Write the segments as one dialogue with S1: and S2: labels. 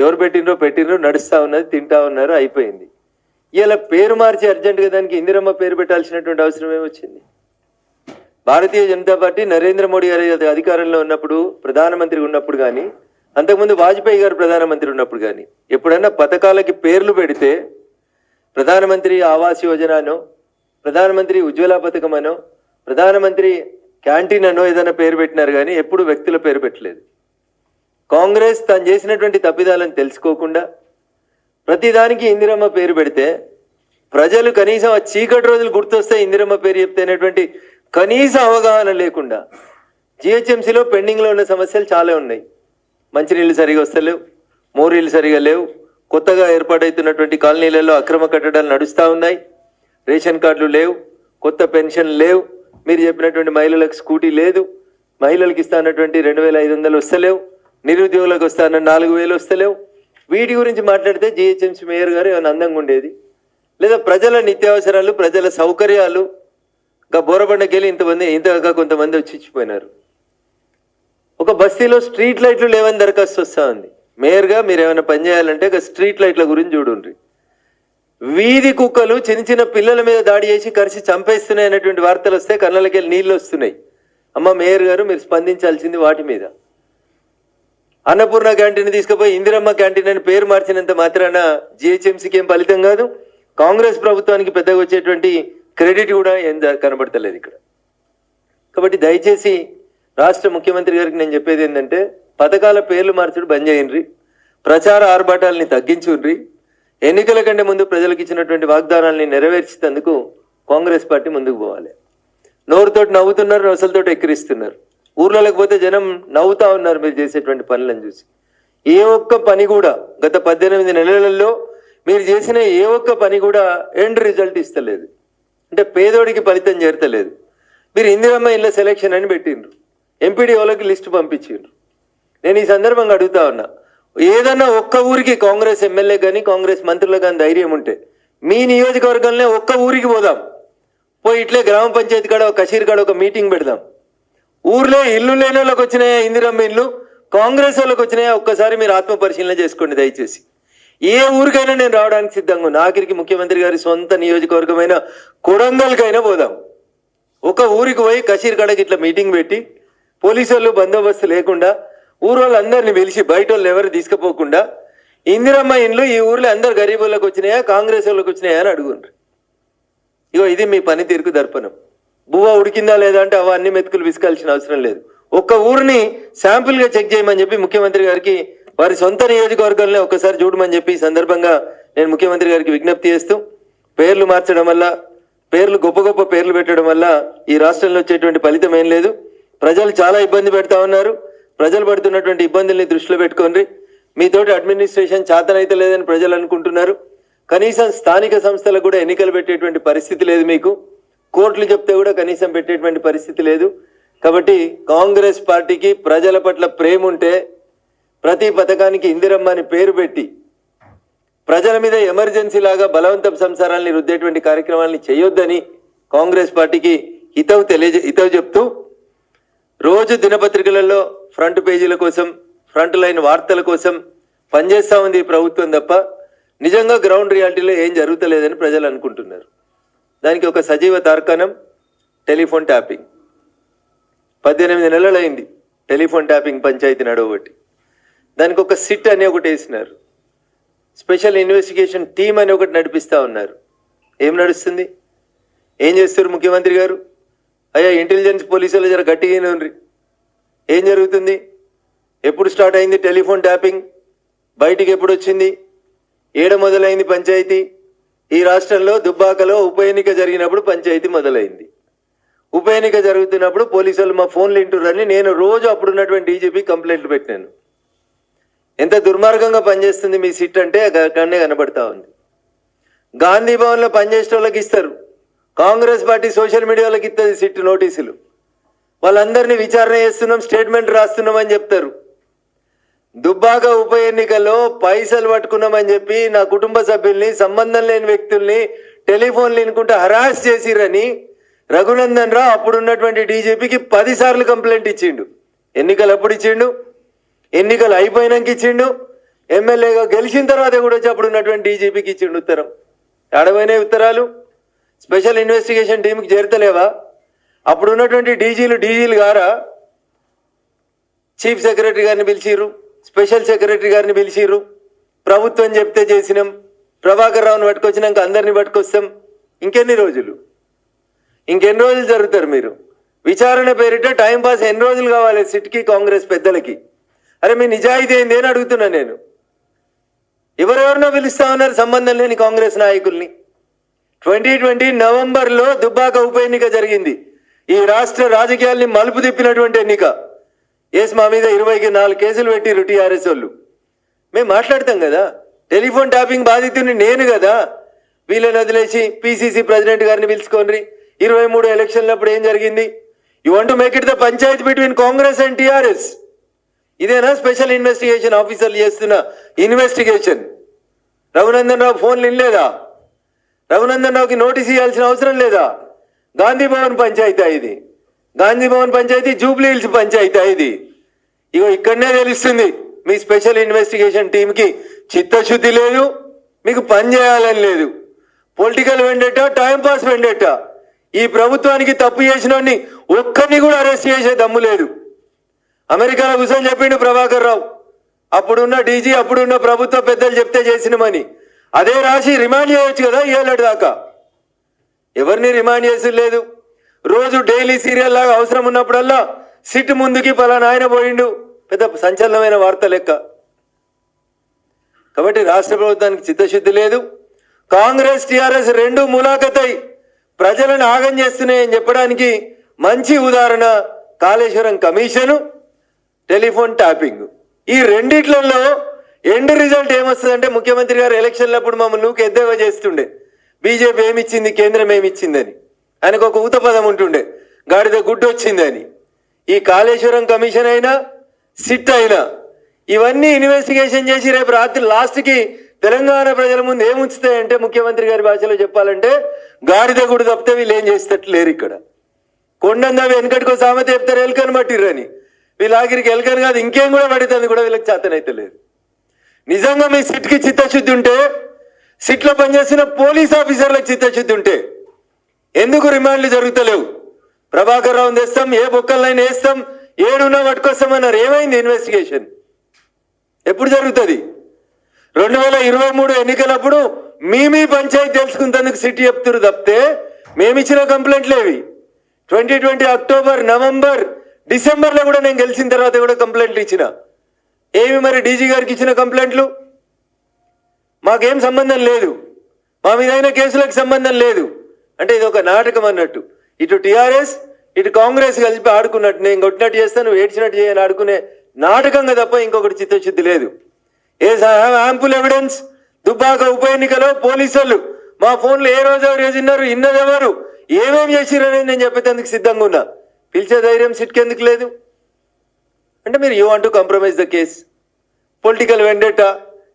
S1: ఎవరు పెట్టినరో నడుస్తూ ఉన్నది, తింటా ఉన్నారు, అయిపోయింది. ఇలా పేరు మార్చి అర్జెంటుగా దానికి ఇందిరమ్మ పేరు పెట్టాల్సినటువంటి అవసరం ఏమొచ్చింది? భారతీయ జనతా పార్టీ నరేంద్ర మోడీ గారి అధికారంలో ఉన్నప్పుడు, ప్రధానమంత్రి ఉన్నప్పుడు కానీ, అంతకుముందు వాజ్పేయి గారు ప్రధానమంత్రి ఉన్నప్పుడు కానీ ఎప్పుడన్నా పథకాలకి పేర్లు పెడితే ప్రధానమంత్రి ఆవాస్ యోజననో, ప్రధానమంత్రి ఉజ్వల పథకం అనో, ప్రధానమంత్రి క్యాంటీన్ అనో ఏదైనా పేరు పెట్టినారు కానీ ఎప్పుడు వ్యక్తుల పేరు పెట్టలేదు. కాంగ్రెస్ తాను చేసినటువంటి తప్పిదాలను తెలుసుకోకుండా ప్రతిదానికి ఇందిరమ్మ పేరు పెడితే ప్రజలు కనీసం ఆ చీకటి రోజులు గుర్తొస్తే ఇందిరమ్మ పేరు చెప్తే అనేటువంటి కనీస అవగాహన లేకుండా జిహెచ్ఎంసీలో పెండింగ్లో ఉన్న సమస్యలు చాలా ఉన్నాయి. మంచినీళ్ళు సరిగా వస్తలేవు, మోరీలు సరిగా లేవు, కొత్తగా ఏర్పాటవుతున్నటువంటి కాలనీలలో అక్రమ కట్టడాలు నడుస్తూ ఉన్నాయి, రేషన్ కార్డులు లేవు, కొత్త పెన్షన్ లేవు, మీరు చెప్పినటువంటి మహిళలకు స్కూటీ లేదు, మహిళలకు ఇస్తానటువంటి 2500 వస్తలేవు, నిరుద్యోగులకు వస్తాన 4000 వస్తలేవు. వీటి గురించి మాట్లాడితే జిహెచ్ఎంసీ మేయర్ గారు ఏమైనా అందంగా ఉండేది, లేదా ప్రజల నిత్యావసరాలు, ప్రజల సౌకర్యాలు ఇంకా బోరబండకెళ్ళి ఇంతగా కొంతమంది వచ్చి ఇచ్చిపోయినారు. ఒక బస్తీలో స్ట్రీట్ లైట్లు లేవని దరఖాస్తు వస్తూ ఉంది. మేయర్గా మీరు ఏమైనా పని చేయాలంటే స్ట్రీట్ లైట్ల గురించి చూడండి. వీధి కుక్కలు చిన్న చిన్న పిల్లల మీద దాడి చేసి కరిసి చంపేస్తున్నాయి అనేటువంటి వార్తలు వస్తే కళ్ళకి నీళ్ళు వస్తున్నాయి. అమ్మ మేయర్ గారు మీరు స్పందించాల్సింది వాటి మీద. అన్నపూర్ణ క్యాంటీన్ తీసుకుపోయి ఇందిరమ్మ క్యాంటీన్ అని పేరు మార్చినంత మాత్రాన జిహెచ్ఎంసీకి ఏం ఫలితం కాదు, కాంగ్రెస్ ప్రభుత్వానికి పెద్దగా వచ్చేటువంటి క్రెడిట్ కూడా ఏం కనబడతలేదు ఇక్కడ. కాబట్టి దయచేసి రాష్ట్ర ముఖ్యమంత్రి గారికి నేను చెప్పేది ఏంటంటే పథకాల పేర్లు మార్చడం బంద్ చేయండి, ప్రచార ఆర్భాటాలని తగ్గించుండ్రి, ఎన్నికల కంటే ముందు ప్రజలకు ఇచ్చినటువంటి వాగ్దానాలని నెరవేర్చేందుకు కాంగ్రెస్ పార్టీ ముందుకు పోవాలి. నోరుతోటి నవ్వుతున్నారు, నొసలతోటి ఎక్కిరిస్తున్నారు. ఊర్లలోకి పోతే జనం నవ్వుతా ఉన్నారు మీరు చేసేటువంటి పనులను చూసి. ఏ ఒక్క పని కూడా గత 18 నెలలలో మీరు చేసిన ఏ ఒక్క పని కూడా ఎండ్ రిజల్ట్ ఇస్తలేదు, అంటే పేదోడికి ఫలితం చేరతలేదు. మీరు ఇందిరమ్మ ఇళ్ళ సెలక్షన్ అని పెట్టిండ్రు, ఎంపీడీఓలకి లిస్టు పంపించిండ్రు. నేను ఈ సందర్భంగా అడుగుతా ఉన్నా, ఏదన్నా ఒక్క ఊరికి కాంగ్రెస్ ఎమ్మెల్యే కానీ కాంగ్రెస్ మంత్రులు కానీ ధైర్యం ఉంటే మీ నియోజకవర్గంలో ఒక్క ఊరికి పోదాం, పోయి ఇట్లే గ్రామ పంచాయతీ కాడ కషీర్ కాడ ఒక మీటింగ్ పెడదాం. ఊర్లో ఇల్లు లేని వాళ్ళకి వచ్చినాయా ఇందిరమ్మ ఇల్లు, కాంగ్రెస్ వాళ్ళకి వచ్చినాయా ఒక్కసారి మీరు ఆత్మ పరిశీలన చేసుకోండి దయచేసి. ఏ ఊరికైనా నేను రావడానికి సిద్ధంగా ఉన్నా, ఆఖరికి ముఖ్యమంత్రి గారి సొంత నియోజకవర్గమైన కొడంగల్కైనా పోదాం. ఒక ఊరికి పోయి కషీర్ కాడకి ఇట్లా మీటింగ్ పెట్టి పోలీసు వాళ్ళు బందోబస్తు లేకుండా ఊరు వాళ్ళందరినీ పిలిచి బయట వాళ్ళు ఎవరు తీసుకుపోకుండా ఇందిరమ్మ ఇండ్లు ఈ ఊర్లో అందరు గరీబులకు వచ్చినాయా కాంగ్రెస్ వాళ్ళకి వచ్చినాయా అని అడుగుండ్రు. ఇగో ఇది మీ పనితీరుకు దర్పణం. బువ్వ ఉడికిందా లేదా అంటే అవన్నీ మెతుకులు విసుకాల్సిన అవసరం లేదు. ఒక్క ఊరిని శాంపుల్గా చెక్ చేయమని చెప్పి ముఖ్యమంత్రి గారికి వారి సొంత నియోజకవర్గంలో ఒకసారి చూడమని చెప్పి ఈ సందర్భంగా నేను ముఖ్యమంత్రి గారికి విజ్ఞప్తి చేస్తూ, పేర్లు మార్చడం వల్ల, పేర్లు గొప్ప గొప్ప పేర్లు పెట్టడం వల్ల ఈ రాష్ట్రంలో వచ్చేటువంటి ఫలితం ఏం లేదు. ప్రజలు చాలా ఇబ్బంది పెడతా ఉన్నారు. ప్రజలు పడుతున్నటువంటి ఇబ్బందుల్ని దృష్టిలో పెట్టుకోండి. మీతోటి అడ్మినిస్ట్రేషన్ చేతనైతే లేదని ప్రజలు అనుకుంటున్నారు. కనీసం స్థానిక సంస్థలకు కూడా ఎన్నికలు పెట్టేటువంటి పరిస్థితి లేదు మీకు. కోర్టులు చెప్తే కూడా కనీసం పెట్టేటువంటి పరిస్థితి లేదు. కాబట్టి కాంగ్రెస్ పార్టీకి ప్రజల పట్ల ప్రేమ ఉంటే ప్రతి పథకానికి ఇందిరమ్మ అని పేరు పెట్టి ప్రజల మీద ఎమర్జెన్సీ లాగా బలవంతపు సంసారాలని రుద్దేటువంటి కార్యక్రమాలని చేయొద్దని కాంగ్రెస్ పార్టీకి హితవు చెప్తూ, రోజు దినపత్రికలలో ఫ్రంట్ పేజీల కోసం, ఫ్రంట్ లైన్ వార్తల కోసం పనిచేస్తూ ఉంది ఈ ప్రభుత్వం తప్ప నిజంగా గ్రౌండ్ రియాలిటీలో ఏం జరుగుతలేదని ప్రజలు అనుకుంటున్నారు. దానికి ఒక సజీవ తార్కాణం టెలిఫోన్ ట్యాపింగ్. 18 నెలలు అయింది టెలిఫోన్ ట్యాపింగ్ పంచాయతీ నడవబట్టి. దానికి ఒక సిట్ అని ఒకటి వేసినారు, స్పెషల్ ఇన్వెస్టిగేషన్ టీమ్ అని ఒకటి నడిపిస్తూ ఉన్నారు. ఏం నడుస్తుంది, ఏం చేస్తారు ముఖ్యమంత్రి గారు? అయ్యా ఇంటెలిజెన్స్ పోలీసులు జర గట్టిగానే ఉండ్రి. ఏం జరుగుతుంది? ఎప్పుడు స్టార్ట్ అయింది టెలిఫోన్ ట్యాపింగ్? బయటికి ఎప్పుడు వచ్చింది? ఏడ మొదలైంది పంచాయతీ? ఈ రాష్ట్రంలో దుబ్బాకలో ఉప ఎన్నిక జరిగినప్పుడు పంచాయతీ మొదలైంది. ఉప ఎన్నిక జరుగుతున్నప్పుడు పోలీసులు మా ఫోన్లు వింటున్నారని నేను రోజు అప్పుడున్నటువంటి డీజీపీ కంప్లైంట్లు పెట్టినాను. ఎంత దుర్మార్గంగా పనిచేస్తుంది మీ సిట్ అంటే అక్కడనే కనబడతా ఉంది. గాంధీ భవన్లో పనిచేసే వాళ్ళకి ఇస్తారు, కాంగ్రెస్ పార్టీ సోషల్ మీడియాలోకి ఇస్తుంది సిట్ నోటీసులు. వాళ్ళందరినీ విచారణ చేస్తున్నాం, స్టేట్మెంట్ రాస్తున్నాం అని చెప్తారు. దుబ్బాక ఉప ఎన్నికల్లో పైసలు పట్టుకున్నామని చెప్పి నా కుటుంబ సభ్యుల్ని, సంబంధం లేని వ్యక్తుల్ని టెలిఫోన్లు వినుకుంటూ హరాస్ చేసిరని రఘునందన్ రావు అప్పుడున్నటువంటి డీజీపీకి 10 సార్లు కంప్లైంట్ ఇచ్చిండు. ఎన్నికలు అప్పుడు ఇచ్చిండు, ఎన్నికలు అయిపోయినాక ఇచ్చిండు, ఎమ్మెల్యేగా గెలిచిన తర్వాత కూడా వచ్చి అప్పుడు ఉన్నటువంటి డీజీపీకి ఇచ్చిండు ఉత్తరం. ఆడపోయిన ఉత్తరాలు స్పెషల్ ఇన్వెస్టిగేషన్ టీంకి చేరతలేవా? అప్పుడు ఉన్నటువంటి డీజీలు గారా చీఫ్ సెక్రటరీ గారిని పిలిచిర్రు, స్పెషల్ సెక్రటరీ గారిని పిలిచిర్రు, ప్రభుత్వం చెప్తే చేసినాం, ప్రభాకర్ రావుని పట్టుకొచ్చినాక అందరినీ పట్టుకొస్తాం. ఇంకెన్ని రోజులు జరుగుతారు మీరు? విచారణ పేరిట టైంపాస్ ఎన్ని రోజులు కావాలి సిట్కి కాంగ్రెస్ పెద్దలకి? అరే మీ నిజాయితీ ఏంది అని అడుగుతున్నా నేను. ఎవరెవరినో పిలుస్తా ఉన్నారు సంబంధం లేని కాంగ్రెస్ నాయకుల్ని. 2020 నవంబర్లో దుబ్బాక ఉప ఎన్నిక జరిగింది. ఈ రాష్ట్ర రాజకీయాల్ని మలుపు తిప్పినటువంటి ఎన్నిక. మా మీద 24 కేసులు పెట్టిరు టీఆర్ఎస్ వాళ్ళు. మేము మాట్లాడతాం కదా, టెలిఫోన్ ట్యాపింగ్ బాధితుని నేను కదా. వీళ్ళని వదిలేసి పిసిసి ప్రెసిడెంట్ గారిని పిలుచుకోండి. 23 ఎలక్షన్లప్పుడు ఏం జరిగింది? You want to make it the Panchayat between Congress and TRS. ఇదేనా స్పెషల్ ఇన్వెస్టిగేషన్ ఆఫీసర్లు చేస్తున్న ఇన్వెస్టిగేషన్? రఘునందన్ రావు ఫోన్లు ఇనలేదా? రఘునందన్ రావుకి నోటీస్ ఇవ్వాల్సిన అవసరం లేదా? గాంధీ భవన్ పంచాయతీ ఇది. గాంధీ భవన్ పంచాయతీ జూబ్లీ హిల్స్ పంచాయతీ ఇది. ఇగో ఇక్కడనే తెలుస్తుంది మీ స్పెషల్ ఇన్వెస్టిగేషన్ టీంకి చిత్తశుద్ధి లేదు, మీకు పని చేయాలని లేదు. Political vendetta, timepass vendetta. ఈ ప్రభుత్వానికి తప్పు చేసినోడిని ఒక్కరిని కూడా అరెస్ట్ చేసే దమ్ము లేదు. అమెరికాలో కూర్చొని చెప్పిండు ప్రభాకర్ రావు, అప్పుడున్న డీజీ అప్పుడున్న ప్రభుత్వ పెద్దలు చెప్తే చేసినమని. అదే రాసి రిమాండ్ చేయొచ్చు కదా 7 ఏళ్ళ దాకా. ఎవరిని రిమాండ్ చేసి లేదు. రోజు డైలీ సీరియల్ లాగా అవసరం ఉన్నప్పుడల్లా సిట్ ముందుకి పలానా ఆయన పోయిండు, పెద్ద సంచలనమైన వార్త లెక్క. కాబట్టి రాష్ట్ర ప్రభుత్వానికి చిత్తశుద్ధి లేదు. కాంగ్రెస్ టీఆర్ఎస్ రెండు ములాఖతై ప్రజలను ఆగం చేస్తున్నాయని చెప్పడానికి మంచి ఉదాహరణ కాళేశ్వరం కమిషను, టెలిఫోన్ ట్యాపింగ్. ఈ రెండిట్లలో ఎండ్ రిజల్ట్ ఏమొస్తుందంటే ముఖ్యమంత్రి గారు ఎలక్షన్లప్పుడు మమ్మల్ని నువ్వు ఎద్దేవా చేస్తుండే, బీజేపీ ఏమిచ్చింది కేంద్రం ఏమిచ్చిందని. ఆయనకు ఒక ఊత పదం ఉంటుండే, గాడిద గుడ్డు వచ్చిందని. ఈ కాళేశ్వరం కమిషన్ అయినా సిట్ అయినా ఇవన్నీ ఇన్వెస్టిగేషన్ చేసి రేపు రాత్రి లాస్ట్కి తెలంగాణ ప్రజల ముందు ఏముంచుతాయంటే ముఖ్యమంత్రి గారి భాషలో చెప్పాలంటే గాడిద గుడి తప్పితే వీళ్ళు ఏం చేసేటట్లు లేరు. ఇక్కడ కొండందవి వెనకటికో సామెత చెప్తారు ఎల్కని పట్టిర్రని. వీళ్ళ ఆఖరికి ఎల్కని కాదు ఇంకేం కూడా పడుతుంది కూడా వీళ్ళకి చేతనైతే లేదు. నిజంగా మీ సిట్కి చిత్తశుద్ధి ఉంటే, సిట్లో పనిచేసిన పోలీస్ ఆఫీసర్లకు చిత్తశుద్ధి ఉంటే ఎందుకు రిమాండ్లు జరుగుతలేవు? ప్రభాకర్ రావుని తెస్తాం, ఏ బొక్కలైనా వేస్తాం, ఏడున్నా పట్టుకొస్తామన్నారు. ఏమైంది ఇన్వెస్టిగేషన్? ఎప్పుడు జరుగుతుంది? 2023 ఎన్నికలప్పుడు మీ పంచాయతీ తెలుసుకుంటేందుకు సిటీ చెప్తున్నారు తప్పితే మేమిచ్చిన కంప్లైంట్లు ఏవి? 2020 అక్టోబర్, నవంబర్, డిసెంబర్లో కూడా నేను గెలిచిన తర్వాత కూడా కంప్లైంట్లు ఇచ్చిన. ఏమి మరి డీజీ గారికి ఇచ్చిన కంప్లైంట్లు? మాకేం సంబంధం లేదు, మా మీదైన కేసులకు సంబంధం లేదు. అంటే ఇది ఒక నాటకం అన్నట్టు. ఇటు టీఆర్ఎస్ ఇటు కాంగ్రెస్ కలిపి ఆడుకున్నట్టు, నేను కొట్టినట్టు చేస్తాను ఏడ్చినట్టు చేయని ఆడుకునే నాటకంగా తప్ప ఇంకొకటి చిత్తశుద్ధి లేదు. Ample evidence. దుబ్బాక ఉప ఎన్నికలో పోలీసులు మా ఫోన్లు ఏ రోజు ఎవరు చేసినారు, ఇన్నదెవరు, ఏమేమి చేసిరనేది నేను చెప్పేందుకు సిద్ధంగా ఉన్నా. పిలిచే ధైర్యం సిట్కి ఎందుకు లేదు? అంటే మీరు you want to compromise the case. Political vendetta,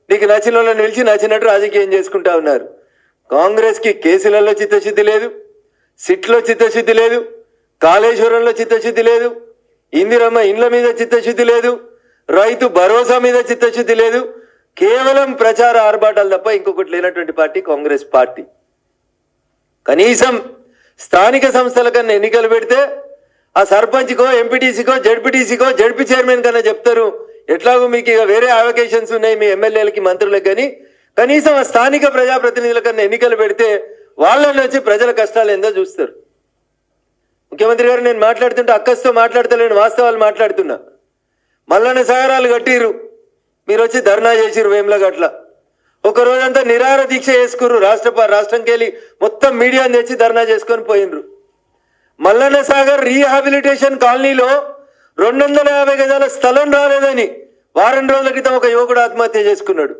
S1: నీకు నచ్చిన వాళ్ళని పిలిచి నచ్చినట్టు రాజకీయం చేసుకుంటా ఉన్నారు. కాంగ్రెస్కి కేసులలో చిత్తశుద్ధి లేదు, సిట్లో చిత్తశుద్ధి లేదు, కాళేశ్వరంలో చిత్తశుద్ధి లేదు, ఇందిరమ్మ ఇండ్ల మీద చిత్తశుద్ధి లేదు, రైతు భరోసా మీద చిత్తశుద్ధి లేదు. కేవలం ప్రచార ఆర్భాటాలు తప్ప ఇంకొకటి లేనటువంటి పార్టీ కాంగ్రెస్ పార్టీ. కనీసం స్థానిక సంస్థల కన్నా ఎన్నికలు పెడితే ఆ సర్పంచ్కో, ఎంపీటీసీకో, జడ్పీటీసీకో, జడ్పీ చైర్మన్ కన్నా చెప్తారు ఎట్లాగో మీకు ఇక వేరే అవకేషన్స్ ఉన్నాయి మీ ఎమ్మెల్యేలకి మంత్రులకు. కానీ కనీసం ఆ స్థానిక ప్రజాప్రతినిధుల కన్నా ఎన్నికలు పెడితే వాళ్ళని వచ్చి ప్రజల కష్టాలు ఏందో చూస్తారు. ముఖ్యమంత్రి గారు నేను మాట్లాడుతుంటే అక్కస్తో మాట్లాడతలేను, వాస్తవాలు మాట్లాడుతున్నా. మల్లన్న సాగరాలు కట్టిరు, మీరు వచ్చి ధర్నా చేసిరు వేములగట్ల. ఒక రోజంతా నిరాహార దీక్ష చేసుకుర్రు. రాష్ట్రంకి వెళ్ళి మొత్తం మీడియాని తెచ్చి ధర్నా చేసుకొని పోయినరు. మల్లన్న సాగర్ రీహాబిలిటేషన్ కాలనీలో 250 గజాల స్థలం రాలేదని వారం రోజుల క్రితం ఒక యువకుడు ఆత్మహత్య చేసుకున్నాడు.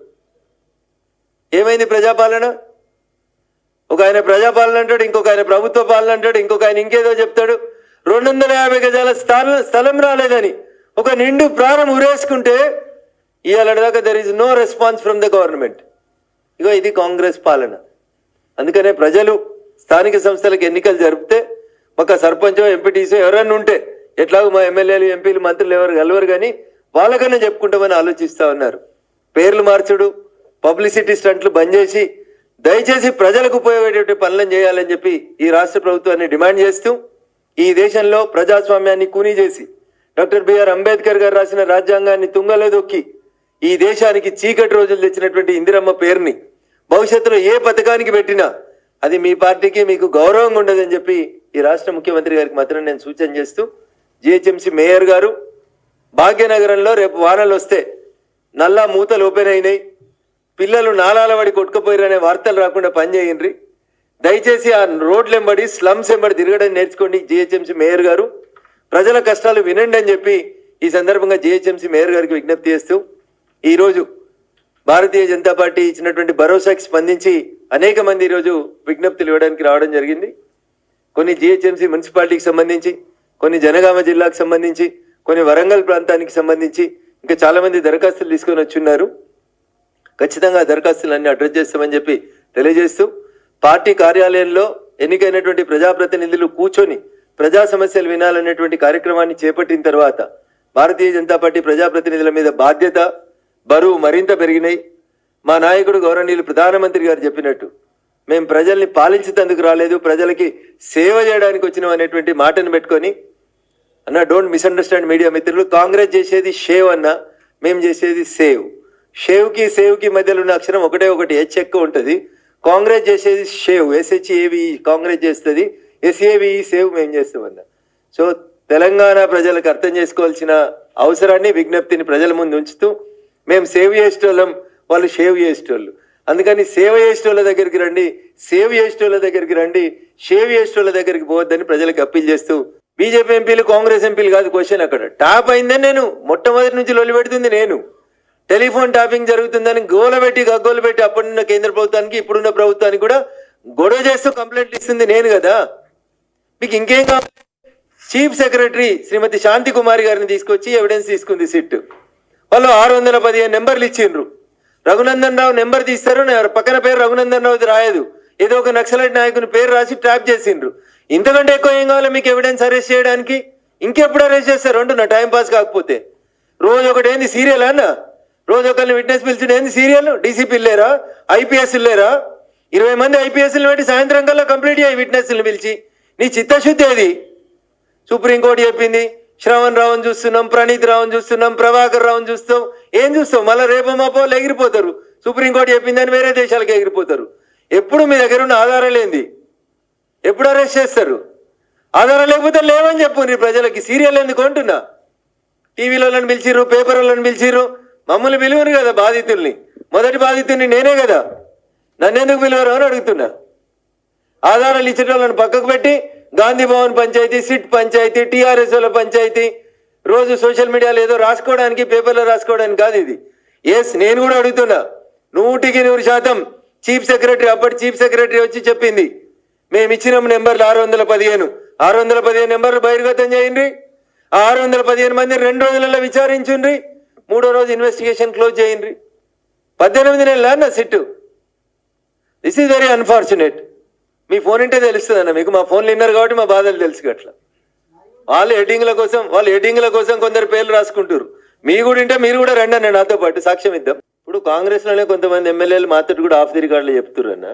S1: ఏమైంది ప్రజాపాలన? ఒక ఆయన ప్రజాపాలన అంటాడు, ఇంకొక ఆయన ప్రభుత్వ పాలన అంటాడు, ఇంకొక ఆయన ఇంకేదో చెప్తాడు. 250 గజాల స్థలం రాలేదని ఒక నిండు ప్రాణం ఉరేసుకుంటే ఇవాళ దాకా there is no response from the government. ఇగో ఇది కాంగ్రెస్ పాలన. అందుకనే ప్రజలు స్థానిక సంస్థలకు ఎన్నికలు జరిపితే ఒక సర్పంచో, ఎంపీటీసో ఎవరన్నా ఉంటే, ఎట్లాగో మా ఎమ్మెల్యేలు, ఎంపీలు, మంత్రులు ఎవరు కలవరు కానీ వాళ్ళకన్నా చెప్పుకుంటామని ఆలోచిస్తా ఉన్నారు. పేర్లు మార్చుడు, పబ్లిసిటీ స్టంట్లు బంద్ చేసి దయచేసి ప్రజలకు ఉపయోగపడే పనులను చేయాలని చెప్పి ఈ రాష్ట్ర ప్రభుత్వాన్ని డిమాండ్ చేస్తూ, ఈ దేశంలో ప్రజాస్వామ్యాన్ని కూనీ చేసి డాక్టర్ బిఆర్ అంబేద్కర్ గారు రాసిన రాజ్యాంగాన్ని తుంగలో దొక్కి ఈ దేశానికి చీకటి రోజులు తెచ్చినటువంటి ఇందిరమ్మ పేరుని భవిష్యత్తులో ఏ పథకానికి పెట్టినా అది మీ పార్టీకి మీకు గౌరవంగా ఉండదని చెప్పి ఈ రాష్ట్ర ముఖ్యమంత్రి గారికి మాత్రం నేను సూచన చేస్తూ, జిహెచ్ఎంసీ మేయర్ గారు భాగ్యనగరంలో రేపు వానలు వస్తే నల్లా మూతలు ఓపెన్ అయినాయి, పిల్లలు నాలాల పడి కొట్టుకుపోయారనే వార్తలు రాకుండా పనిచేయండి. దయచేసి ఆ రోడ్లెంబడి స్లమ్స్ ఎంబడి తిరగడం నేర్చుకోండి. జిహెచ్ఎంసీ మేయర్ గారు ప్రజల కష్టాలు వినండి అని చెప్పి ఈ సందర్భంగా జిహెచ్ఎంసీ మేయర్ గారికి విజ్ఞప్తి చేస్తూ, ఈరోజు భారతీయ జనతా పార్టీ ఇచ్చినటువంటి భరోసాకి స్పందించి అనేక మంది ఈరోజు విజ్ఞప్తులు ఇవ్వడానికి రావడం జరిగింది. కొన్ని జిహెచ్ఎంసీ మున్సిపాలిటీకి సంబంధించి, కొన్ని జనగామ జిల్లాకు సంబంధించి, కొన్ని వరంగల్ ప్రాంతానికి సంబంధించి ఇంకా చాలా మంది దరఖాస్తులు తీసుకొని వచ్చున్నారు. ఖచ్చితంగా దరఖాస్తులన్నీ అడ్రస్ చేస్తామని చెప్పి తెలియజేస్తూ, పార్టీ కార్యాలయంలో ఎన్నికైనటువంటి ప్రజాప్రతినిధులు కూర్చొని ప్రజా సమస్యలు వినాలనేటువంటి కార్యక్రమాన్ని చేపట్టిన తర్వాత భారతీయ జనతా పార్టీ ప్రజాప్రతినిధుల మీద బాధ్యత, బరువు మరింత పెరిగినాయి. మా నాయకుడు గౌరవనీయులు ప్రధానమంత్రి గారు చెప్పినట్టు మేము ప్రజల్ని పాలించేందుకు రాలేదు, ప్రజలకి సేవ చేయడానికి వచ్చినాం అనేటువంటి మాటను పెట్టుకొని, అన్న డోంట్ మిస్అండర్స్టాండ్ మీడియా మిత్రులు, కాంగ్రెస్ చేసేది షేవ్ అన్న, మేము చేసేది సేవ్. షేవ్కి సేవ్కి మధ్యలో ఉన్న అక్షరం ఒకటే ఒకటి, హెచ్ ఎక్కువ ఉంటుంది. కాంగ్రెస్ చేసేది షేవ్, ఎస్హెచ్ఏవి కాంగ్రెస్ చేస్తుంది, ఎస్ఏవి సేవ్ మేము చేస్తామన్న. సో తెలంగాణ ప్రజలకు అర్థం చేసుకోవాల్సిన అవసరాన్ని, విజ్ఞప్తిని ప్రజల ముందు ఉంచుతూ, మేము సేవ్ చేసేటోళ్ళం, వాళ్ళు షేవ్ చేసేటోళ్ళు. అందుకని సేవ చేసేటోళ్ళ దగ్గరికి రండి, సేవ్ చేసేటోళ్ళ దగ్గరికి రండి, షేవ్ చేసేటోళ్ళ దగ్గరికి పోవద్దని ప్రజలకు అప్పీల్ చేస్తూ, బీజేపీ ఎంపీలు కాంగ్రెస్ ఎంపీలు కాదు క్వశ్చన్, అక్కడ టాప్ అయిందని నేను మొట్టమొదటి నుంచి లొల్లి పెడుతుంది నేను. టెలిఫోన్ టాపింగ్ జరుగుతుందని గోలబెట్టి గగ్గోలు పెట్టి అప్పుడున్న కేంద్ర ప్రభుత్వానికి ఇప్పుడున్న ప్రభుత్వానికి కూడా గొడవ చేస్తూ కంప్లైంట్లు ఇస్తుంది నేను కదా. మీకు ఇంకేం కావాలి? చీఫ్ సెక్రటరీ శ్రీమతి శాంతి కుమారి గారిని తీసుకొచ్చి ఎవిడెన్స్ తీసుకుంది సిట్. వాళ్ళు 615 నెంబర్లు ఇచ్చిండ్రు. రఘునందన్ రావు నెంబర్ తీస్తారు, పక్కన పేరు రఘునందన్ రావుది రాయదు, ఏదో ఒక నక్సలైట్ నాయకుని పేరు రాసి ట్రాప్ చేసిండ్రు. ఇంతకంటే ఎక్కువ ఏం కావాలి మీకు ఎవిడెన్స్ అరెస్ట్ చేయడానికి? ఇంకెప్పుడు అరెస్ట్ చేస్తారు అంటున్నా, టైం పాస్ కాకపోతే. రోజు ఒకటి ఏంది సీరియల్ అన్న, రోజు ఒకరిని విట్నెస్ పిలిచిన ఏంది సీరియల్? డీసీపీ లేరా, ఐపీఎస్ లేరా? 20 మంది ఐపీఎస్లు పెట్టి సాయంత్రం కల్లా కంప్లీట్ చేయి విట్నెస్లు పిలిచి. నీ చిత్తశుద్ధి అది. సుప్రీంకోర్టు చెప్పింది, శ్రవణ్ రావుని చూస్తున్నాం, ప్రణీత్ రావుని చూస్తున్నాం, ప్రభాకర్ రావుని చూస్తాం, ఏం చూస్తాం? మళ్ళీ రేపో మాపో ఎగిరిపోతారు. సుప్రీంకోర్టు చెప్పిందని వేరే దేశాలకు ఎగిరిపోతారు. ఎప్పుడు మీ దగ్గర ఉన్న ఆధారాలు ఏంది? ఎప్పుడు అరెస్ట్ చేస్తారు? ఆధారం లేకపోతే లేవని చెప్పు నీ ప్రజలకి. సీరియల్ ఎందుకు అంటున్నా? టీవీలో పిలిచిర్రు, పేపర్లను పిలిచిర్రు, మమ్మల్ని పిలువరు కదా బాధితుల్ని. మొదటి బాధితుల్ని నేనే కదా, నన్నెందుకు పిలువరు అని అడుగుతున్నా. ఆధారాలు ఇచ్చేటోళ్ళని పక్కకు పెట్టి గాంధీ భవన్ పంచాయతీ, సిట్ పంచాయతీ, టీఆర్ఎస్ వాళ్ళ పంచాయతీ, రోజు సోషల్ మీడియాలో ఏదో రాసుకోవడానికి, పేపర్లో రాసుకోవడానికి కాదు ఇది. ఎస్, నేను కూడా అడుగుతున్నా, 100% చీఫ్ సెక్రటరీ, అప్పటి చీఫ్ సెక్రటరీ వచ్చి చెప్పింది, మేము ఇచ్చిన నెంబర్లు 615 నెంబర్లు బహిర్గతం చేయండి. ఆ 615 మంది 2 రోజులలో విచారించుండ్రి, 3వ రోజు ఇన్వెస్టిగేషన్ క్లోజ్ చేయండి. 18 నెలల అన్న sit. This is very unfortunate. Me phone ఇంటే తెలుస్తుంది అన్న మీకు, మా ఫోన్లు విన్నారు కాబట్టి మా బాధలు తెలుసు. అట్లా వాళ్ళు హెడ్డింగ్ల కోసం కొందరు పేర్లు రాసుకుంటారు. మీ కూడా ఇంటే మీరు కూడా రండి అన్న నాతో పాటు, సాక్ష్యం ఇద్దాం. ఇప్పుడు కాంగ్రెస్ లోనే కొంతమంది ఎమ్మెల్యేలు మాతో కూడా ఆఫ్ ది రికార్డులు చెప్తున్నారు అన్న.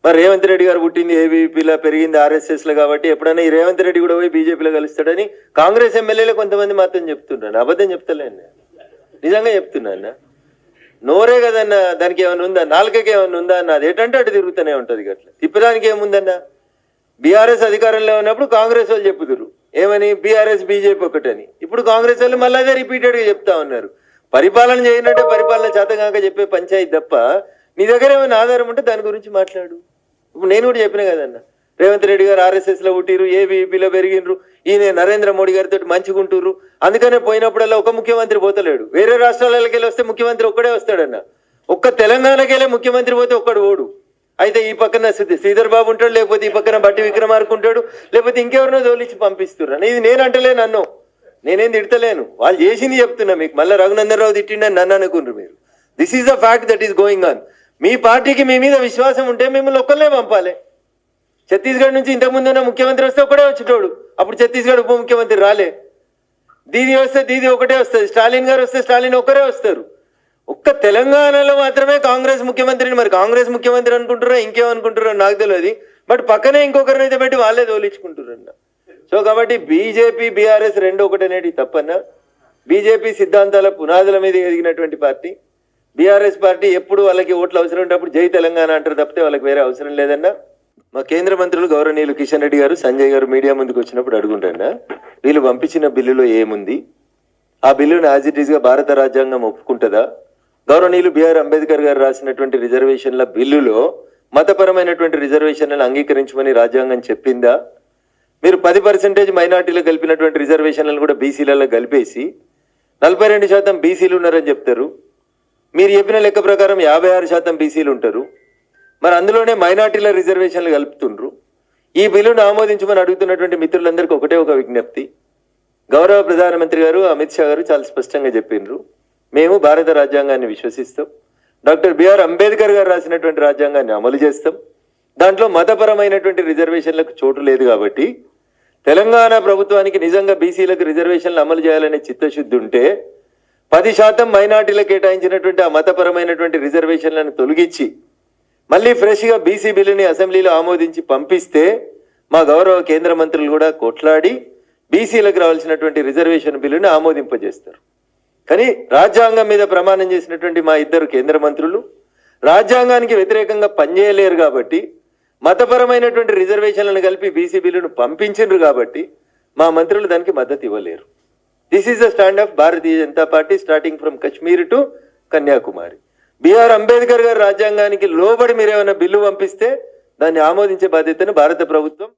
S1: మరి రేవంత్ రెడ్డి గారు పుట్టింది ఏబీపీలో, పెరిగింది ఆర్ఎస్ఎస్ లో, కాబట్టి ఎప్పుడైనా ఈ రేవంత్ రెడ్డి కూడా పోయి బీజేపీలో కలుస్తాడని కాంగ్రెస్ ఎమ్మెల్యేలు కొంతమంది మాత్రం చెప్తున్నారు. అబద్ధం చెప్తలే అన్న, నిజంగా చెప్తున్నా అన్న. నోరే కదన్న, దానికి ఏమైనా ఉందా? నాలుకకి ఏమైనా ఉందా అన్న? అది ఏంటంటే అటు తిరుగుతూనే ఉంటుంది. అట్లా తిప్పడానికి ఏముందన్న? బీఆర్ఎస్ అధికారంలో ఉన్నప్పుడు కాంగ్రెస్ వాళ్ళు చెప్పుదురు ఏమని, బీఆర్ఎస్ బీజేపీ ఒకటని. ఇప్పుడు కాంగ్రెస్ వాళ్ళు మళ్ళీ అదే రిపీటెడ్ గా చెప్తా ఉన్నారు. పరిపాలన చేయనంటే పరిపాలన చేతగాక చెప్పే పంచాయతీ తప్ప, నీ దగ్గర ఏమైనా ఆధారం ఉంటే దాని గురించి మాట్లాడు. ఇప్పుడు నేను కూడా చెప్పిన కదన్న, రేవంత్ రెడ్డి గారు ఆర్ఎస్ఎస్ లో పుట్టిరు, ఏబీపీలో పెరిగినరు, ఈయన నరేంద్ర మోడీ గారితో మంచిగుంటురు. అందుకనే పోయినప్పుడల్లా ఒక ముఖ్యమంత్రి పోతలేడు. వేరే రాష్ట్రాలకి వెళ్ళి వస్తే ముఖ్యమంత్రి ఒక్కడే వస్తాడన్న. ఒక్క తెలంగాణకి వెళ్ళే ముఖ్యమంత్రి పోతే ఒక్కడు ఓడు. అయితే ఈ పక్కన శ్రీధర్ బాబు ఉంటాడు, లేకపోతే ఈ పక్కన బట్టి విక్రమార్క ఉంటాడు, లేకపోతే ఇంకెవరినో తోలిచ్చి పంపిస్తున్నారు. ఇది నేను అంటలేను, అన్నో నేనేం తిడతలేను, వాళ్ళు చేసింది చెప్తున్నా మీకు. మళ్ళీ రఘునందన్ రావు తిట్టిండని నన్ను అనుకుంటారు మీరు. This is the fact that is going on. మీ పార్టీకి మీ మీద విశ్వాసం ఉంటే మిమ్మల్ని ఒక్కళ్ళే పంపాలి. ఛత్తీస్గఢ్ నుంచి ఇంతకుముందు ఉన్న ముఖ్యమంత్రి వస్తే ఒకటే వచ్చేటోడు, అప్పుడు ఛత్తీస్గఢ్ ఉప ముఖ్యమంత్రి రాలే. దీది వస్తే దీది ఒకటే వస్తుంది, స్టాలిన్ గారు వస్తే స్టాలిన్ ఒకరే వస్తారు. ఒక్క తెలంగాణలో మాత్రమే కాంగ్రెస్ ముఖ్యమంత్రిని, మరి కాంగ్రెస్ ముఖ్యమంత్రి అనుకుంటారో ఇంకేమనుకుంటారో నాకు తెలియదు, బట్ పక్కనే ఇంకొకరిని అయితే పెట్టి వాళ్ళే తోలించుకుంటారన్న. సో కాబట్టి బీజేపీ బీఆర్ఎస్ రెండు ఒకటనేది తప్పన్నా. బీజేపీ సిద్ధాంతాల పునాదుల మీద ఎదిగినటువంటి పార్టీ. బీఆర్ఎస్ పార్టీ ఎప్పుడు వాళ్ళకి ఓట్లు అవసరం ఉన్నప్పుడు జై తెలంగాణ అంటారు తప్పితే వాళ్ళకి వేరే అవసరం లేదన్నా. మా కేంద్ర మంత్రులు గౌరవనీయులు కిషన్ రెడ్డి గారు, సంజయ్ గారు మీడియా ముందుకు వచ్చినప్పుడు అడుగుంటన్నా, వీళ్ళు పంపించిన బిల్లులో ఏముంది, ఆ బిల్లును యాజ్ ఇట్ ఈస్ గా భారత రాజ్యాంగం ఒప్పుకుంటుందా, గౌరవనీయులు బిఆర్ అంబేద్కర్ గారు రాసినటువంటి రిజర్వేషన్ల బిల్లులో మతపరమైనటువంటి రిజర్వేషన్లను అంగీకరించమని రాజ్యాంగం చెప్పిందా, మీరు 10% మైనార్టీలు కలిపినటువంటి రిజర్వేషన్లను కూడా బీసీలలో కలిపేసి 42% బీసీలు ఉన్నారని చెప్తారు. మీరు చెప్పిన లెక్క ప్రకారం 56% బీసీలు ఉంటారు. మరి అందులోనే మైనార్టీల రిజర్వేషన్లు కలుపుతుండ్రు. ఈ బిల్లును ఆమోదించమని అడుగుతున్నటువంటి మిత్రులందరికీ ఒకటే ఒక విజ్ఞప్తి. గౌరవ ప్రధానమంత్రి గారు అమిత్ షా గారు చాలా స్పష్టంగా చెప్పిండ్రు, మేము భారత రాజ్యాంగాన్ని విశ్వసిస్తాం, డాక్టర్ బిఆర్ అంబేద్కర్ గారు రాసినటువంటి రాజ్యాంగాన్ని అమలు చేస్తాం, దాంట్లో మతపరమైనటువంటి రిజర్వేషన్లకు చోటు లేదు. కాబట్టి తెలంగాణ ప్రభుత్వానికి నిజంగా బీసీలకు రిజర్వేషన్లు అమలు చేయాలనే చిత్తశుద్ధి ఉంటే 10% మైనార్టీలకు కేటాయించినటువంటి ఆ మతపరమైనటువంటి రిజర్వేషన్లను తొలగించి మళ్ళీ ఫ్రెష్గా బీసీ బిల్లుని అసెంబ్లీలో ఆమోదించి పంపిస్తే మా గౌరవ కేంద్ర మంత్రులు కూడా కొట్లాడి బీసీలకు రావాల్సినటువంటి రిజర్వేషన్ బిల్లుని ఆమోదింపజేస్తారు. కానీ రాజ్యాంగం మీద ప్రమాణం చేసినటువంటి మా ఇద్దరు కేంద్ర మంత్రులు రాజ్యాంగానికి వ్యతిరేకంగా పనిచేయలేరు కాబట్టి మతపరమైనటువంటి రిజర్వేషన్లను కలిపి బీసీ బిల్లును పంపించిండ్రు కాబట్టి మా మంత్రులు దానికి మద్దతు ఇవ్వలేరు. This is the stand of Bharatiya Janata Party starting from Kashmir to Kanyakumari. B R Ambedkar garu రాజ్యాంగానికి లోబడి మీరేమైనా బిల్లు పంపిస్తే దాన్ని ఆమోదించే బాధ్యతను భారత ప్రభుత్వం